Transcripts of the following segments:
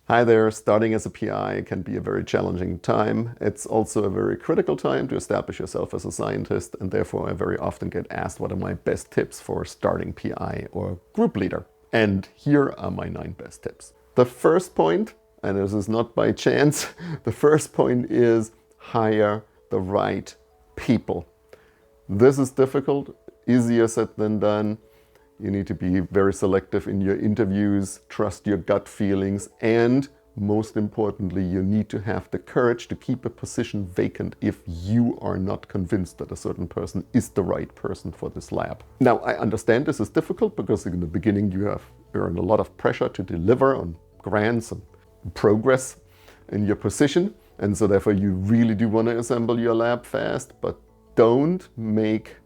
Hi there, starting as a PI can be a very challenging time. It's also a very critical time to establish yourself as a scientist, and therefore I very often get asked what are my best tips for starting PI or group leader. And here are my 9 best tips. The first point, and this is not by chance, the first point is hire the right people. This is difficult, easier said than done. You need to be very selective in your interviews, trust your gut feelings, and most importantly, you need to have the courage to keep a position vacant if you are not convinced that a certain person is the right person for this lab. Now, I understand this is difficult because in the beginning you're under a lot of pressure to deliver on grants and progress in your position, and so therefore you really do want to assemble your lab fast, but don't make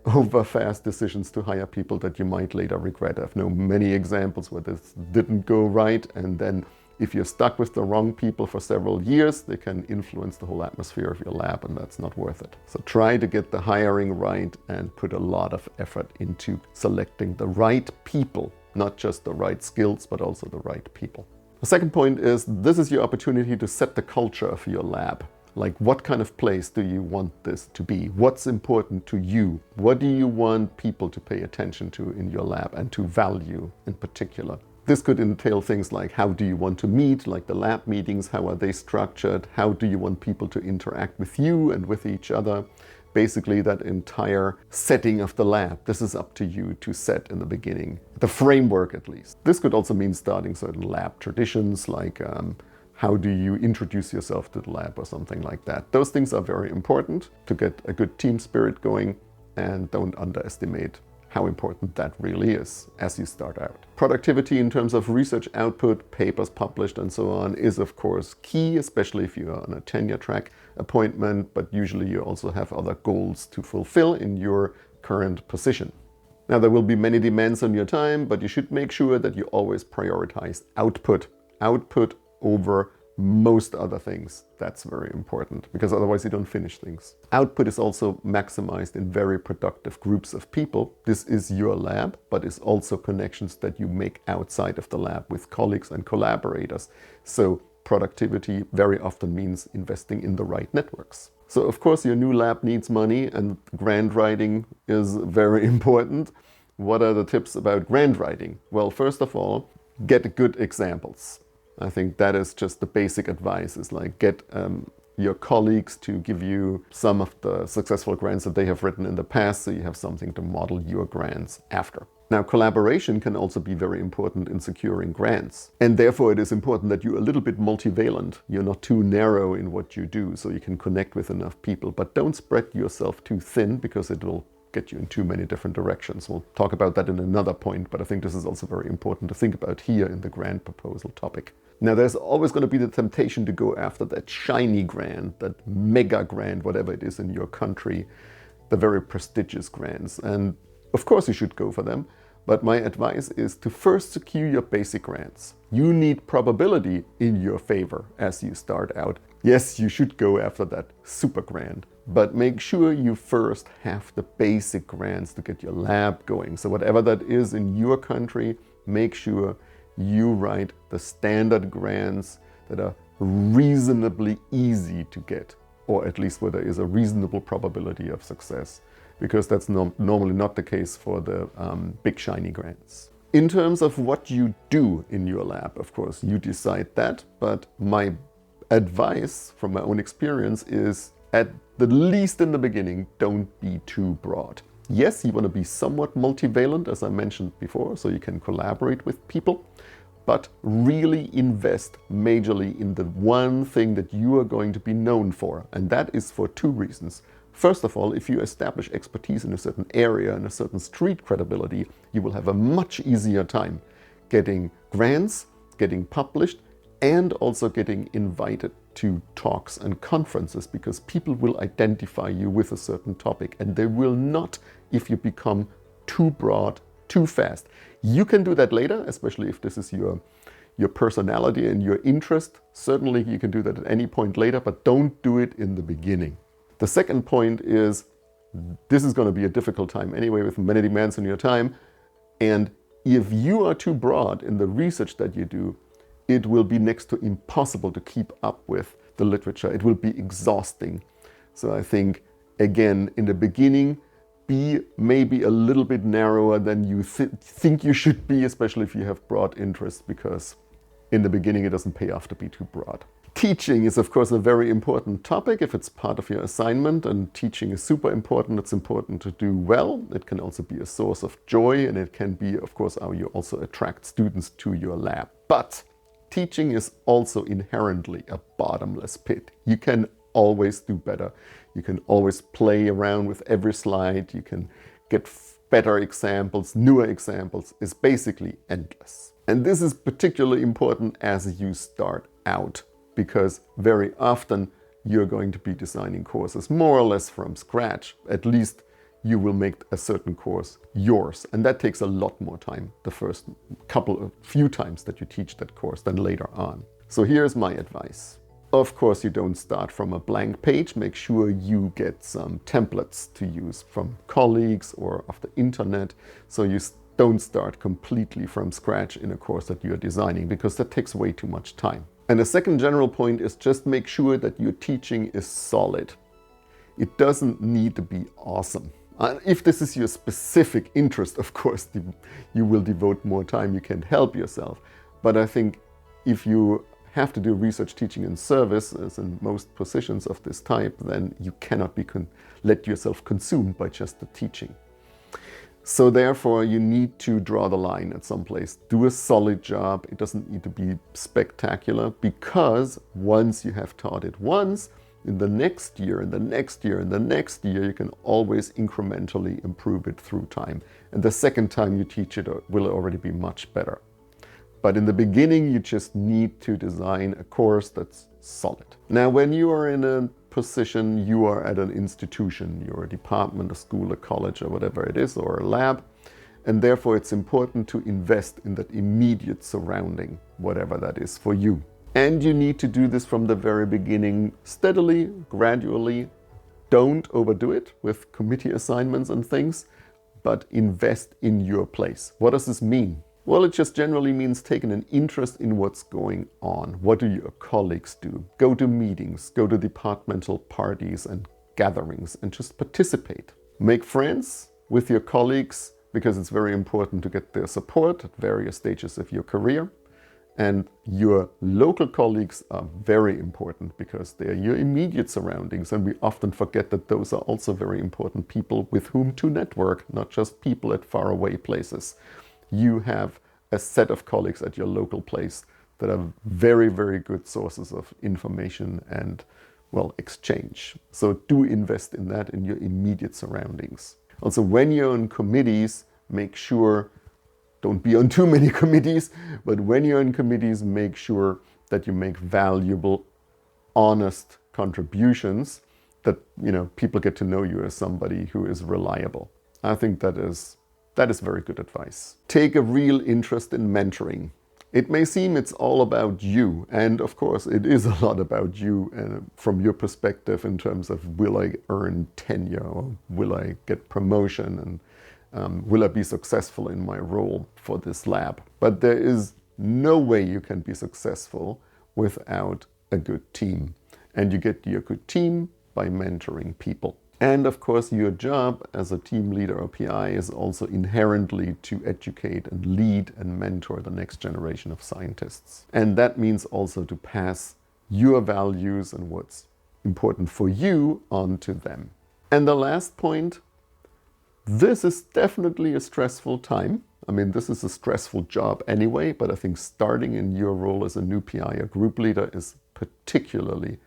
over fast decisions to hire people that you might later regret. I've known many examples where this didn't go right, and then if you're stuck with the wrong people for several years, they can influence the whole atmosphere of your lab, and that's not worth it. So try to get the hiring right and put a lot of effort into selecting the right people, not just the right skills, but also the right people. The second point is this is your opportunity to set the culture of your lab. Like, what kind of place do you want this to be? What's important to you? What do you want people to pay attention to in your lab and to value in particular? This could entail things like how do you want to meet, like the lab meetings, how are they structured? How do you want people to interact with you and with each other? Basically, that entire setting of the lab, this is up to you to set in the beginning. The framework, at least. This could also mean starting certain lab traditions, like how do you introduce yourself to the lab or something like that. Those things are very important to get a good team spirit going, and don't underestimate how important that really is as you start out. Productivity in terms of research output, papers published and so on is of course key, especially if you are on a tenure track appointment, but usually you also have other goals to fulfill in your current position. Now, there will be many demands on your time, but you should make sure that you always prioritize output. Output over most other things. That's very important, because otherwise you don't finish things. Output is also maximized in very productive groups of people. This is your lab, but it's also connections that you make outside of the lab with colleagues and collaborators. So productivity very often means investing in the right networks. So of course your new lab needs money, and grant writing is very important. What are the tips about grant writing? Well, first of all, get good examples. I think that is just the basic advice, is like get your colleagues to give you some of the successful grants that they have written in the past, so you have something to model your grants after. Now, collaboration can also be very important in securing grants. And therefore it is important that you're a little bit multivalent. You're not too narrow in what you do, so you can connect with enough people. But don't spread yourself too thin, because it will get you in too many different directions. We'll talk about that in another point, but I think this is also very important to think about here in the grant proposal topic. Now, there's always going to be the temptation to go after that shiny grant, that mega grant, whatever it is in your country, the very prestigious grants. And of course you should go for them, but my advice is to first secure your basic grants. You need probability in your favor as you start out. Yes, you should go after that super grant, but make sure you first have the basic grants to get your lab going. So whatever that is in your country, make sure you write the standard grants that are reasonably easy to get, or at least where there is a reasonable probability of success, because that's normally not the case for the big shiny grants. In terms of what you do in your lab, of course, you decide that, but my advice from my own experience is, at the least in the beginning, don't be too broad. Yes, you want to be somewhat multivalent, as I mentioned before, so you can collaborate with people, but really invest majorly in the one thing that you are going to be known for. And that is for 2 reasons. First of all, if you establish expertise in a certain area and a certain street credibility, you will have a much easier time getting grants, getting published, and also getting invited to talks and conferences, because people will identify you with a certain topic, and they will not if you become too broad, too fast. You can do that later, especially if this is your personality and your interest. Certainly you can do that at any point later, but don't do it in the beginning. The second point is, this is going to be a difficult time anyway, with many demands on your time, and if you are too broad in the research that you do, it will be next to impossible to keep up with the literature. It will be exhausting. So I think, again, in the beginning, be maybe a little bit narrower than you think you should be, especially if you have broad interests, because in the beginning it doesn't pay off to be too broad. Teaching is, of course, a very important topic if it's part of your assignment, and teaching is super important. It's important to do well. It can also be a source of joy, and it can be, of course, how you also attract students to your lab. But teaching is also inherently a bottomless pit. You can always do better. You can always play around with every slide. You can get better examples, newer examples. It's basically endless. And this is particularly important as you start out, because very often you're going to be designing courses more or less from scratch. At least you will make a certain course yours. And that takes a lot more time the first few times that you teach that course than later on. So here's my advice. Of course, you don't start from a blank page. Make sure you get some templates to use from colleagues or off the internet, so you don't start completely from scratch in a course that you're designing, because that takes way too much time. And the second general point is just make sure that your teaching is solid. It doesn't need to be awesome. If this is your specific interest, of course, you will devote more time. You can't help yourself. But I think if you have to do research, teaching, and service, as in most positions of this type, then you cannot let yourself consumed by just the teaching. So therefore, you need to draw the line at some place. Do a solid job. It doesn't need to be spectacular, because once you have taught it once, in the next year, and the next year, and the next year, you can always incrementally improve it through time. And the second time you teach it will already be much better. But in the beginning, you just need to design a course that's solid. Now, when you are in a position, you are at an institution, you're a department, a school, a college, or whatever it is, or a lab, and therefore it's important to invest in that immediate surrounding, whatever that is for you. And you need to do this from the very beginning, steadily, gradually. Don't overdo it with committee assignments and things, but invest in your place. What does this mean? Well, it just generally means taking an interest in what's going on. What do your colleagues do? Go to meetings, go to departmental parties and gatherings, and just participate. Make friends with your colleagues, because it's very important to get their support at various stages of your career. And your local colleagues are very important, because they're your immediate surroundings. And we often forget that those are also very important people with whom to network, not just people at faraway places. You have a set of colleagues at your local place that are very, very good sources of information and, well, exchange. So do invest in that in your immediate surroundings. Also, when you're on committees, make sure, don't be on too many committees, but when you're in committees, make sure that you make valuable, honest contributions, that, people get to know you as somebody who is reliable. I think that is very good advice. Take a real interest in mentoring. It may seem it's all about you, and of course it is a lot about you from your perspective in terms of, will I earn tenure, or will I get promotion, and will I be successful in my role for this lab? But there is no way you can be successful without a good team. And you get your good team by mentoring people. And of course, your job as a team leader or PI is also inherently to educate and lead and mentor the next generation of scientists. And that means also to pass your values and what's important for you on to them. And the last point, this is definitely a stressful time. I mean, this is a stressful job anyway, but I think starting in your role as a new PI or group leader is particularly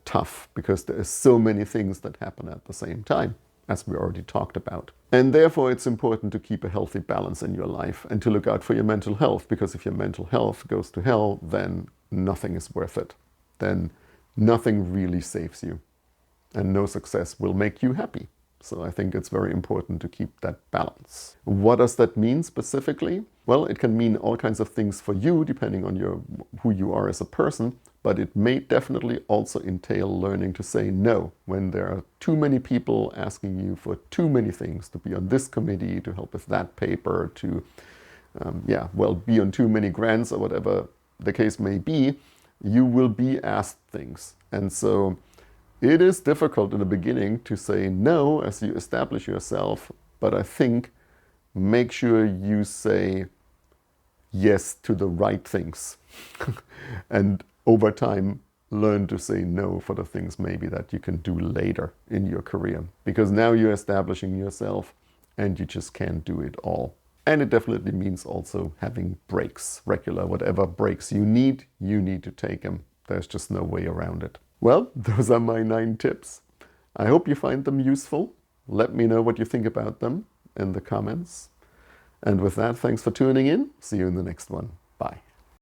tough, because there are so many things that happen at the same time, as we already talked about. And therefore, it's important to keep a healthy balance in your life and to look out for your mental health, because if your mental health goes to hell, then nothing is worth it. Then nothing really saves you, and no success will make you happy. So I think it's very important to keep that balance. What does that mean specifically? Well, it can mean all kinds of things for you, depending on who you are as a person, but it may definitely also entail learning to say no when there are too many people asking you for too many things, to be on this committee, to help with that paper, to be on too many grants or whatever. the case may be, you will be asked things. And so it is difficult in the beginning to say no as you establish yourself, but I think make sure you say yes to the right things. And over time, learn to say no for the things maybe that you can do later in your career. Because now you're establishing yourself and you just can't do it all. And it definitely means also having breaks, regular, whatever breaks you need to take them. There's just no way around it. Well, those are my 9 tips. I hope you find them useful. Let me know what you think about them in the comments. And with that, thanks for tuning in. See you in the next one. Bye.